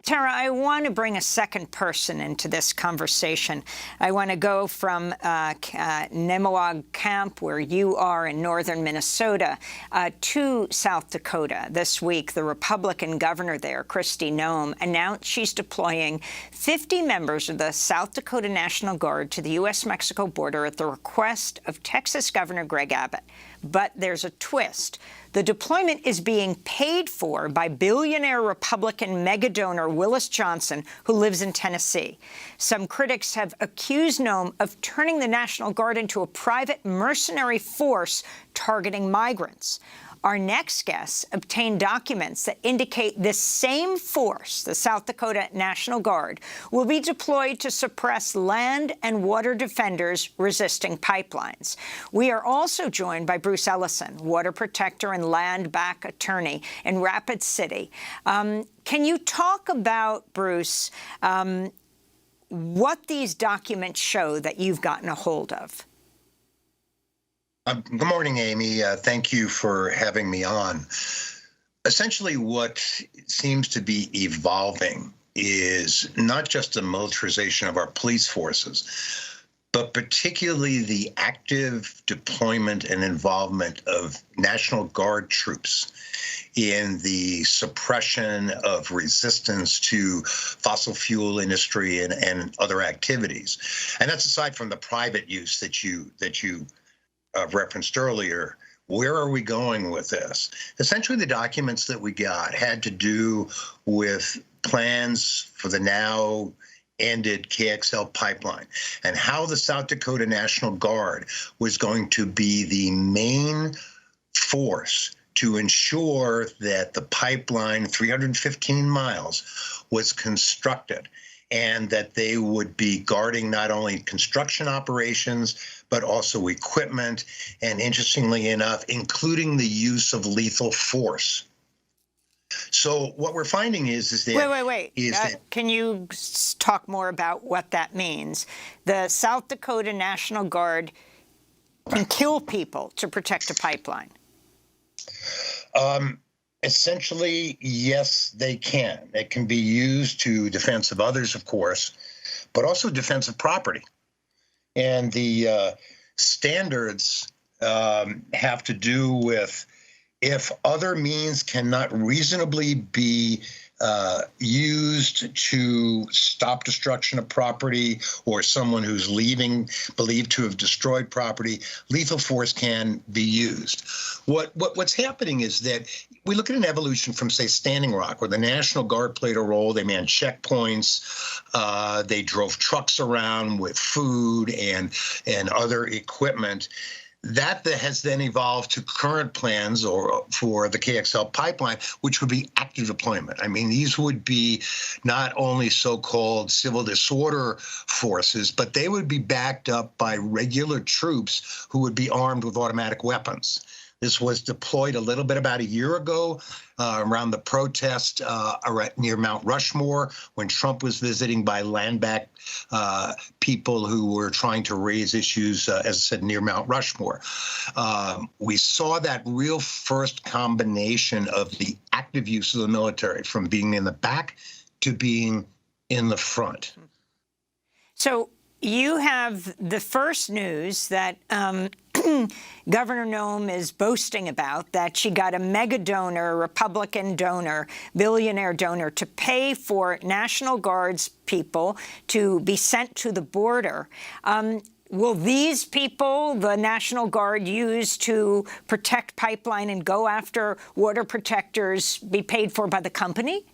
Tara, I want to bring a second person into this conversation. I want to go from Nemawaug Camp, where you are in northern Minnesota, to South Dakota. This week, the Republican governor there, Kristi Noem, announced she's deploying 50 members of the South Dakota National Guard to the U.S.-Mexico border at the request of Texas Governor Greg Abbott. But there's a twist. The deployment is being paid for by billionaire Republican mega-donor Uillis Johnson, who lives in Tennessee. Some critics have accused Noem of turning the National Guard into a private mercenary force targeting migrants. Our next guests obtained documents that indicate this same force, the South Dakota National Guard, will be deployed to suppress land and water defenders resisting pipelines. We are also joined by Bruce Ellison, water protector and land back attorney in Rapid City. Can you talk about, Bruce, what these documents show that you've gotten a hold of? Good morning, Amy. Thank you for having me on. Essentially, what seems to be evolving is not just the militarization of our police forces, but particularly the active deployment and involvement of National Guard troops in the suppression of resistance to fossil fuel industry and other activities. And that's aside from the private use that you referenced earlier. Where are we going with this? Essentially, the documents that we got had to do with plans for the now ended KXL pipeline and how the South Dakota National Guard was going to be the main force to ensure that the pipeline, 315 miles, was constructed, and that they would be guarding not only construction operations, but also equipment, and interestingly enough, including the use of lethal force. So what we're finding is that... Wait. Can you talk more about what that means? The South Dakota National Guard can kill people to protect a pipeline. Essentially, yes, they can. It can be used to defense of others, of course, but also defense of property. And the standards have to do with if other means cannot reasonably be used to stop destruction of property, or someone who's leaving believed to have destroyed property, lethal force can be used. What's happening is that we look at an evolution from, say, Standing Rock, where the National Guard played a role. They manned checkpoints, they drove trucks around with food and other equipment. That has then evolved to current plans for the KXL pipeline, which would be active deployment. I mean, these would be not only so-called civil disorder forces, but they would be backed up by regular troops who would be armed with automatic weapons. This was deployed a little bit about a year ago around the protest near Mount Rushmore, when Trump was visiting by land-backed people who were trying to raise issues, as I said, near Mount Rushmore. We saw that real first combination of the active use of the military, from being in the back to being in the front. So you have the first news that Governor Noem is boasting about, that she got a mega donor, Republican donor, billionaire donor, to pay for National Guard's people to be sent to the border. Will these people, the National Guard, use to protect pipeline and go after water protectors, be paid for by the company?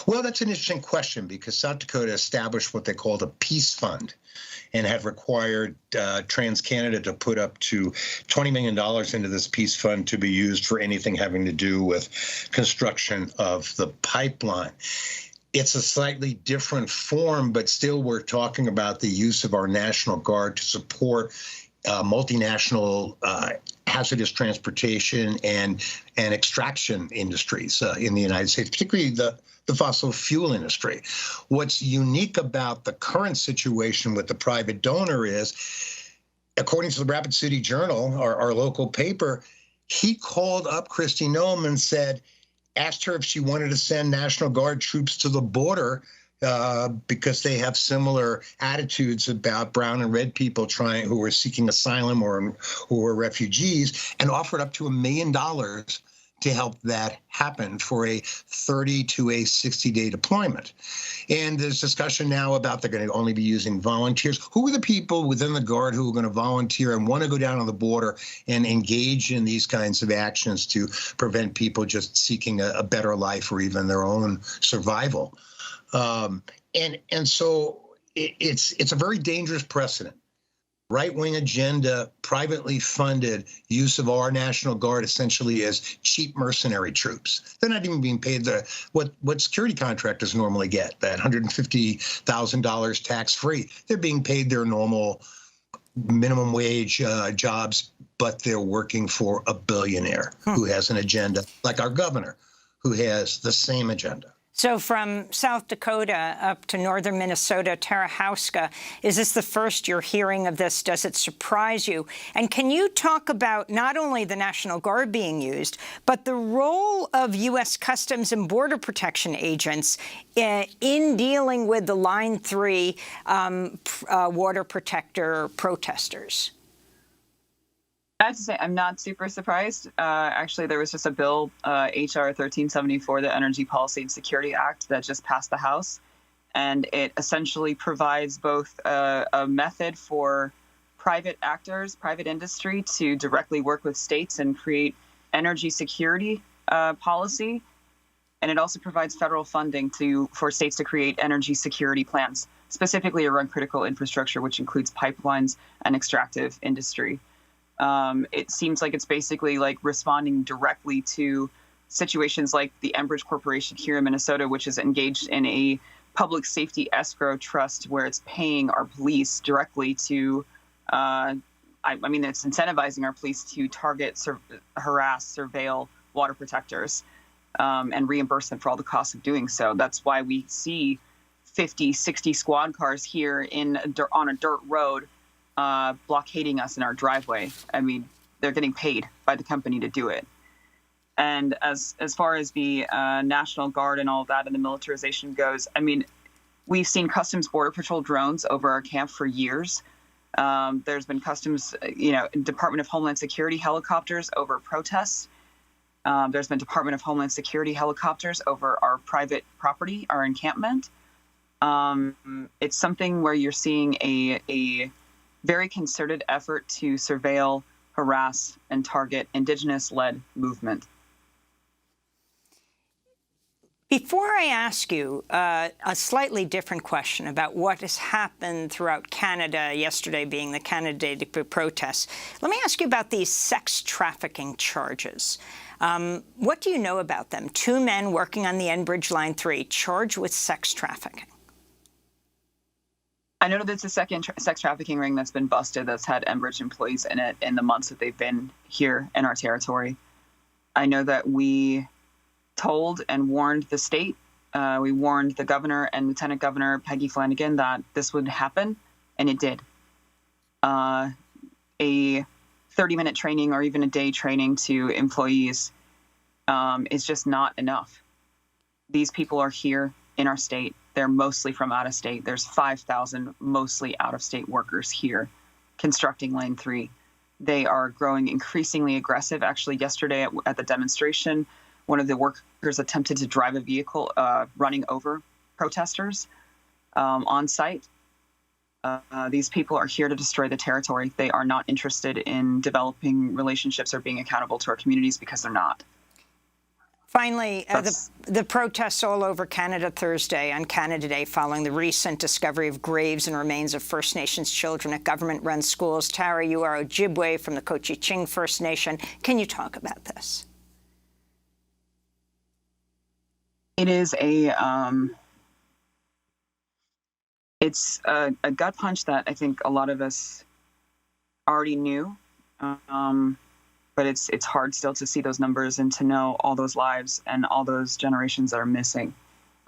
Well, that's an interesting question, because South Dakota established what they called a peace fund and had required TransCanada to put up to $20 million into this peace fund to be used for anything having to do with construction of the pipeline. It's a slightly different form, but still we're talking about the use of our National Guard to support multinational hazardous transportation and extraction industries in the United States, particularly the fossil fuel industry. What's unique about the current situation with the private donor is, according to the Rapid City Journal, our local paper, he called up Kristi Noem and said, asked her if she wanted to send National Guard troops to the border because they have similar attitudes about brown and red people who are seeking asylum or who are refugees, and offered up to $1 million to help that happen for a 30 to a 60-day deployment. And there's discussion now about they're going to only be using volunteers. Who are the people within the Guard who are going to volunteer and want to go down on the border and engage in these kinds of actions to prevent people just seeking a better life or even their own survival? And so it's a very dangerous precedent. Right-wing agenda, privately funded use of our National Guard essentially as cheap mercenary troops. They're not even being paid what security contractors normally get, that $150,000 tax-free. They're being paid their normal minimum wage jobs, but they're working for a billionaire who has an agenda, like our governor, who has the same agenda. So from South Dakota up to northern Minnesota, Tara Hauska, is this the first you're hearing of this? Does it surprise you? And can you talk about not only the National Guard being used, but the role of U.S. Customs and Border Protection agents in dealing with the Line 3 water protector protesters? I have to say, I'm not super surprised. Actually, there was just a bill, H.R. 1374, the Energy Policy and Security Act, that just passed the House. And it essentially provides both a method for private actors, private industry, to directly work with states and create energy security policy. And it also provides federal funding for states to create energy security plans, specifically around critical infrastructure, which includes pipelines and extractive industry. It seems like it's basically like responding directly to situations like the Enbridge Corporation here in Minnesota, which is engaged in a public safety escrow trust where it's paying our police directly to, I mean, it's incentivizing our police to target, harass, surveil water protectors and reimburse them for all the costs of doing so. That's why we see 50, 60 squad cars here on a dirt road blockading us in our driveway. I mean, they're getting paid by the company to do it. And as far as the National Guard and all of that and the militarization goes, I mean, we've seen Customs Border Patrol drones over our camp for years. There's been Customs, Department of Homeland Security helicopters over protests. There's been Department of Homeland Security helicopters over our private property, our encampment. It's something where you're seeing a very concerted effort to surveil, harass, and target Indigenous-led movement. Before I ask you a slightly different question about what has happened throughout Canada, yesterday being the Canada Day protests, let me ask you about these sex trafficking charges. What do you know about them? 2 men working on the Enbridge Line 3 charged with sex trafficking. I know that it's the second sex trafficking ring that's been busted that's had Enbridge employees in it in the months that they've been here in our territory. I know that we told and warned the state, we warned the governor and Lieutenant Governor Peggy Flanagan that this would happen, and it did. A 30-minute training or even a day training to employees is just not enough. These people are here in our state. They're mostly from out of state. There's 5,000 mostly out-of-state workers here constructing Line 3. They are growing increasingly aggressive. Actually, yesterday at the demonstration, one of the workers attempted to drive a vehicle running over protesters on site. These people are here to destroy the territory. They are not interested in developing relationships or being accountable to our communities because they're not. Finally, the protests all over Canada Thursday on Canada Day following the recent discovery of graves and remains of First Nations children at government-run schools. Tara, you are Ojibwe from the Cochiching First Nation. Can you talk about this? It is a gut punch that I think a lot of us already knew. But it's hard still to see those numbers and to know all those lives and all those generations that are missing,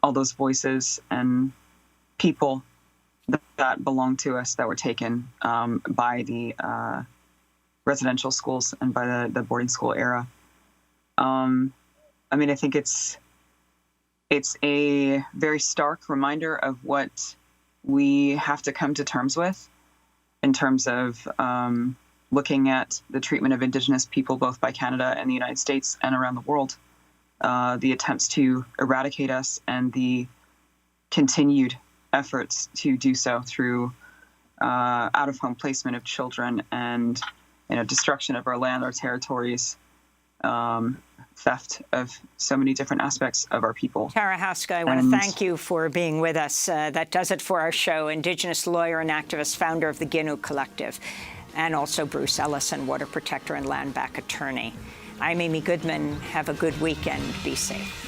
all those voices and people that belong to us that were taken by the residential schools and by the boarding school era. I mean, I think it's a very stark reminder of what we have to come to terms with in terms of looking at the treatment of Indigenous people, both by Canada and the United States and around the world, the attempts to eradicate us and the continued efforts to do so through out-of-home placement of children and destruction of our land, our territories, theft of so many different aspects of our people. Tara Haska, I want to thank you for being with us. That does it for our show. Indigenous lawyer and activist, founder of the Ginu Collective, and also Bruce Ellison, water protector and land back attorney. I'm Amy Goodman. Have a good weekend. Be safe.